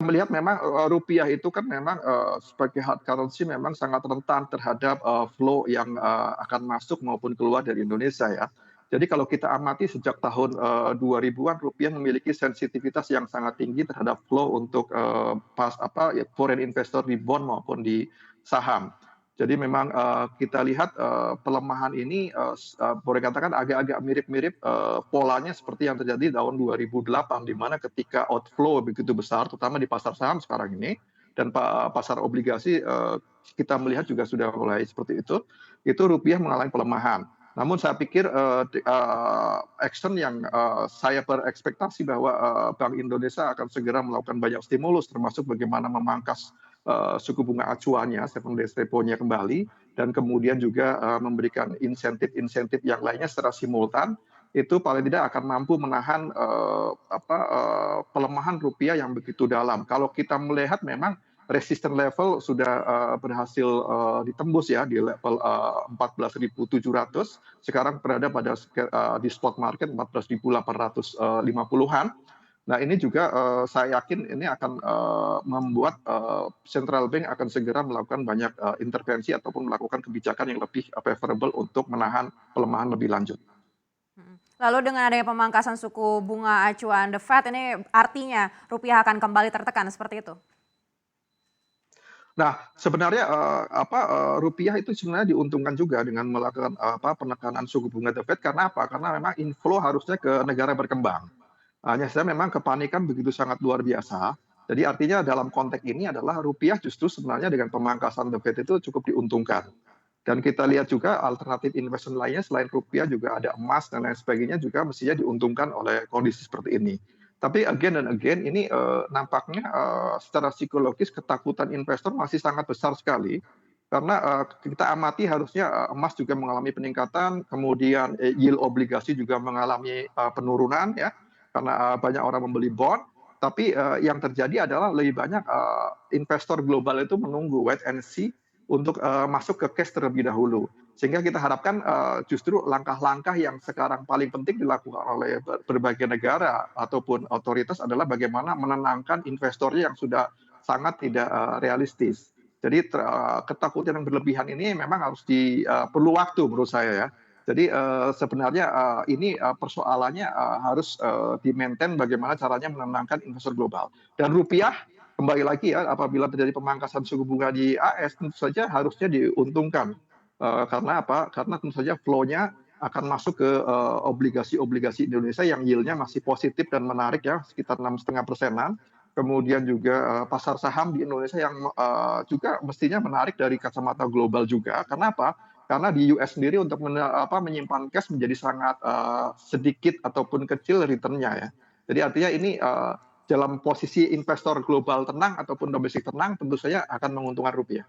melihat memang, rupiah itu kan memang, sebagai hard currency memang sangat rentan terhadap, flow yang, akan masuk maupun keluar dari Indonesia ya. Jadi kalau kita amati sejak tahun, 2000-an rupiah memiliki sensitivitas yang sangat tinggi terhadap flow untuk, ya foreign investor di bond maupun di saham. Jadi memang, kita lihat, pelemahan ini, boleh katakan agak-agak mirip-mirip, polanya seperti yang terjadi tahun 2008, di mana ketika outflow begitu besar, terutama di pasar saham sekarang ini, dan pasar obligasi, kita melihat juga sudah mulai seperti itu rupiah mengalami pelemahan. Namun saya pikir, action yang, saya berekspektasi bahwa, Bank Indonesia akan segera melakukan banyak stimulus, termasuk bagaimana memangkas suku bunga acuannya, 7 days repo-nya kembali, dan kemudian juga, memberikan insentif-insentif yang lainnya secara simultan, itu paling tidak akan mampu menahan, pelemahan rupiah yang begitu dalam. Kalau kita melihat memang resisten level sudah, berhasil, ditembus ya di level, 14.700, sekarang berada pada di spot market 14.850-an. Nah ini juga, saya yakin ini akan, membuat, central bank akan segera melakukan banyak, intervensi ataupun melakukan kebijakan yang lebih, favorable untuk menahan pelemahan lebih lanjut. Mhm. Lalu dengan adanya pemangkasan suku bunga acuan The Fed ini artinya rupiah akan kembali tertekan seperti itu? Nah, sebenarnya, rupiah itu sebenarnya diuntungkan juga dengan melakukan, penekanan suku bunga The Fed karena apa? Karena memang inflow harusnya ke negara berkembang. Hanya saja memang kepanikan begitu sangat luar biasa. Jadi artinya dalam konteks ini adalah rupiah justru sebenarnya dengan pemangkasan The Fed itu cukup diuntungkan. Dan kita lihat juga alternatif investment lainnya selain rupiah juga ada emas dan lain sebagainya juga mestinya diuntungkan oleh kondisi seperti ini. Tapi again dan again ini, nampaknya, secara psikologis ketakutan investor masih sangat besar sekali, karena, kita amati harusnya, emas juga mengalami peningkatan, kemudian, yield obligasi juga mengalami, penurunan ya, karena, banyak orang membeli bond, tapi, yang terjadi adalah lebih banyak, investor global itu menunggu wait and see untuk, masuk ke cash terlebih dahulu. Sehingga kita harapkan, justru langkah-langkah yang sekarang paling penting dilakukan oleh berbagai negara ataupun otoritas adalah bagaimana menenangkan investornya yang sudah sangat tidak, realistis. Jadi ketakutan yang berlebihan ini memang harus perlu waktu menurut saya ya. Jadi, sebenarnya, ini, persoalannya, harus, di-maintain bagaimana caranya menenangkan investor global. Dan rupiah kembali lagi ya, apabila terjadi pemangkasan suku bunga di AS, tentu saja harusnya diuntungkan. Karena apa? Karena tentu saja flow-nya akan masuk ke, obligasi-obligasi Indonesia yang yield-nya masih positif dan menarik ya, sekitar 6,5%-an. Kemudian juga, pasar saham di Indonesia yang, juga mestinya menarik dari kacamata global juga. Karena apa? Karena di US sendiri untuk menyimpan cash menjadi sangat, sedikit ataupun kecil return-nya ya. Jadi artinya ini, dalam posisi investor global tenang ataupun domestik tenang tentu saja akan menguntungkan rupiah.